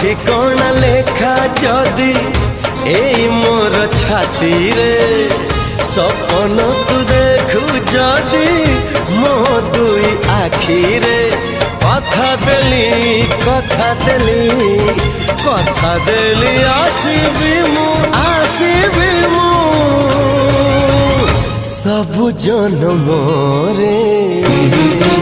ठिकाना लेखा जदि ए मोर छाती रे सपन तू देखु जदि मो दुई आखी रे कथा देली आसीबी मु सब जन्म रे।